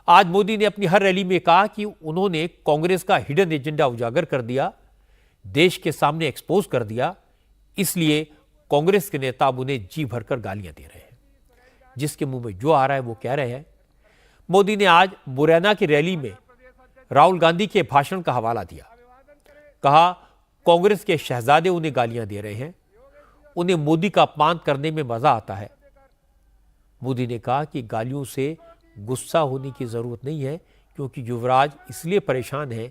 आज मोदी ने अपनी हर रैली में कहा कि उन्होंने कांग्रेस का हिडन एजेंडा उजागर कर दिया, देश के सामने एक्सपोज कर दिया, इसलिए कांग्रेस के नेता अब उन्हें जी भरकर गालियां दे रहे हैं। जिसके मुंह में जो आ रहा है वो कह रहे हैं। मोदी ने आज मुरैना की रैली में राहुल गांधी के भाषण का हवाला दिया। कहा, कांग्रेस के शहजादे उन्हें गालियां दे रहे हैं, उन्हें मोदी का अपमान करने में मजा आता है। मोदी ने कहा कि गालियों से गुस्सा होने की जरूरत नहीं है, क्योंकि युवराज इसलिए परेशान है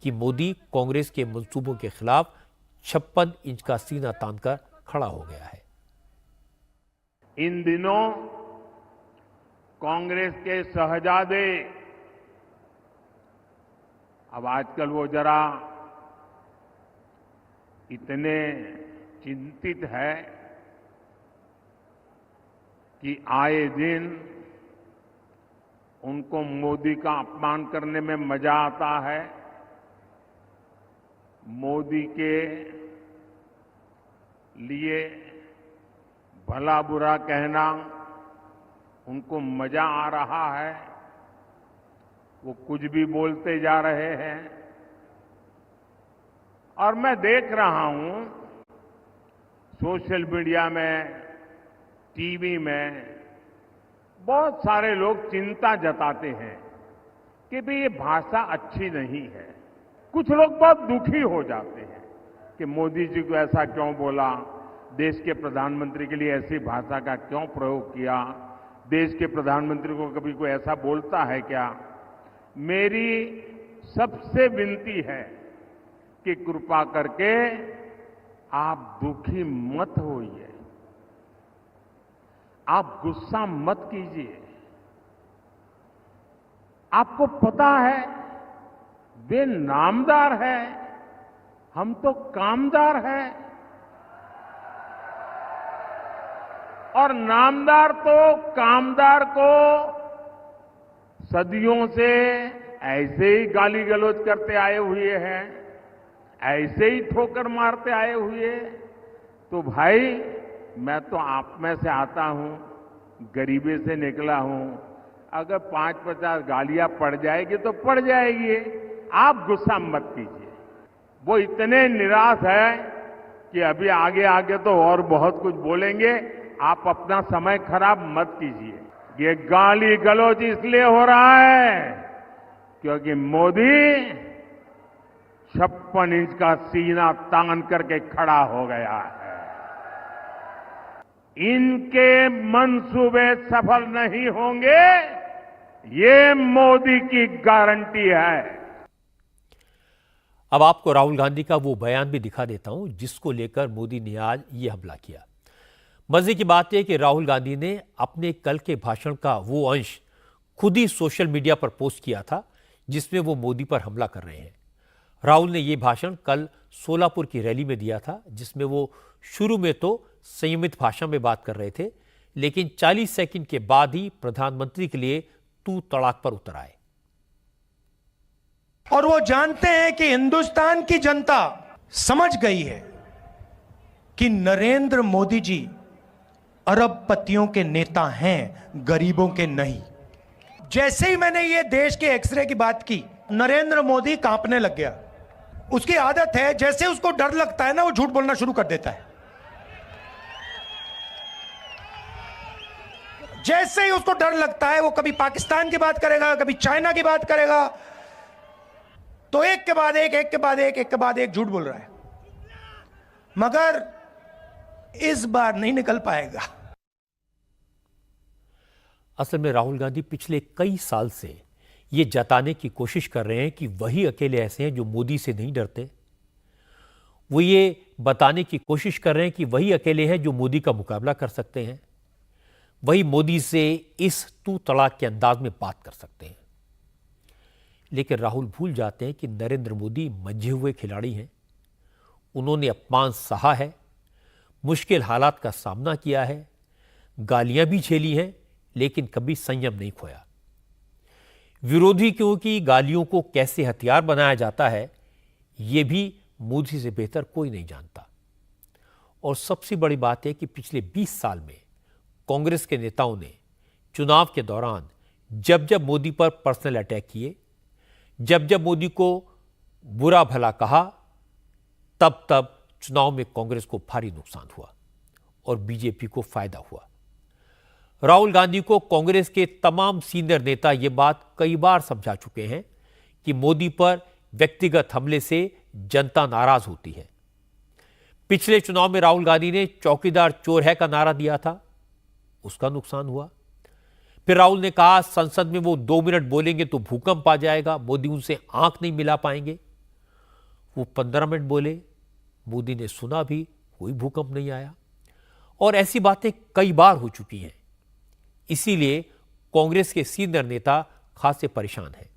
कि मोदी कांग्रेस के मंसूबों के खिलाफ 56 इंच का सीना तानकर खड़ा हो गया है। इन दिनों कांग्रेस के शहजादे, अब आजकल वो जरा इतने चिंतित है कि आए दिन उनको मोदी का अपमान करने में मजा आता है। मोदी के लिए भला बुरा कहना उनको मजा आ रहा है। वो कुछ भी बोलते जा रहे हैं और मैं देख रहा हूं सोशल मीडिया में, टीवी में बहुत सारे लोग चिंता जताते हैं कि भाई ये भाषा अच्छी नहीं है। कुछ लोग बहुत दुखी हो जाते हैं कि मोदी जी को ऐसा क्यों बोला, देश के प्रधानमंत्री के लिए ऐसी भाषा का क्यों प्रयोग किया, देश के प्रधानमंत्री को कभी कोई ऐसा बोलता है क्या। मेरी सबसे विनती है कि कृपा करके आप दुखी मत होइए, आप गुस्सा मत कीजिए। आपको पता है वे नामदार है, हम तो कामदार हैं, और नामदार तो कामदार को सदियों से ऐसे ही गाली गलौज करते आए हुए हैं, ऐसे ही ठोकर मारते आए हुए। तो भाई मैं तो आप में से आता हूं, गरीबी से निकला हूं, अगर 5-50 गालियां पड़ जाएगी तो पड़ जाएगी, आप गुस्सा मत कीजिए। वो इतने निराश है कि अभी आगे आगे तो और बहुत कुछ बोलेंगे, आप अपना समय खराब मत कीजिए। ये गाली गलौज इसलिए हो रहा है क्योंकि मोदी 56 इंच का सीना तान करके खड़ा हो गया है। इनके मंसूबे सफल नहीं होंगे, ये मोदी की गारंटी है। अब आपको राहुल गांधी का वो बयान भी दिखा देता हूं जिसको लेकर मोदी ने आज ये हमला किया। मजे की बात है कि राहुल गांधी ने अपने कल के भाषण का वो अंश खुद ही सोशल मीडिया पर पोस्ट किया था जिसमें वो मोदी पर हमला कर रहे हैं। राहुल ने यह भाषण कल सोलापुर की रैली में दिया था, जिसमें वो शुरू में तो संयमित भाषा में बात कर रहे थे, लेकिन 40 सेकंड के बाद ही प्रधानमंत्री के लिए तू तड़ाक पर उतर आए। और वो जानते हैं कि हिंदुस्तान की जनता समझ गई है कि नरेंद्र मोदी जी अरबपतियों के नेता हैं, गरीबों के नहीं। जैसे ही मैंने ये देश के एक्सरे की बात की, नरेंद्र मोदी कांपने लग गया। उसकी आदत है, जैसे उसको डर लगता है ना, वो झूठ बोलना शुरू कर देता है। जैसे ही उसको डर लगता है, वो कभी पाकिस्तान की बात करेगा, कभी चाइना की बात करेगा, तो एक के बाद एक झूठ बोल रहा है। मगर इस बार नहीं निकल पाएगा। असल में राहुल गांधी पिछले कई साल से ये जताने की कोशिश कर रहे हैं कि वही अकेले ऐसे हैं जो मोदी से नहीं डरते। वो ये बताने की कोशिश कर रहे हैं कि वही अकेले हैं जो मोदी का मुकाबला कर सकते हैं, वही मोदी से इस तू तड़ाक के अंदाज में बात कर सकते हैं। लेकिन राहुल भूल जाते हैं कि नरेंद्र मोदी मंझे हुए खिलाड़ी हैं। उन्होंने अपमान सहा है, मुश्किल हालात का सामना किया है, गालियां भी झेली हैं, लेकिन कभी संयम नहीं खोया। विरोधी की गालियों को कैसे हथियार बनाया जाता है, यह भी मोदी से बेहतर कोई नहीं जानता। और सबसे बड़ी बात है कि पिछले 20 साल में कांग्रेस के नेताओं ने चुनाव के दौरान जब जब मोदी पर पर्सनल अटैक किए, जब जब मोदी को बुरा भला कहा, तब तब चुनाव में कांग्रेस को भारी नुकसान हुआ और बीजेपी को फायदा हुआ। राहुल गांधी को कांग्रेस के तमाम सीनियर नेता यह बात कई बार समझा चुके हैं कि मोदी पर व्यक्तिगत हमले से जनता नाराज होती है। पिछले चुनाव में राहुल गांधी ने चौकीदार चोर है का नारा दिया था, उसका नुकसान हुआ। फिर राहुल ने कहा संसद में वो 2 मिनट बोलेंगे तो भूकंप आ जाएगा, मोदी उनसे आंख नहीं मिला पाएंगे। वो 15 मिनट बोले, मोदी ने सुना भी, कोई भूकंप नहीं आया। और ऐसी बातें कई बार हो चुकी हैं। इसीलिए कांग्रेस के सीनियर नेता खासे परेशान हैं।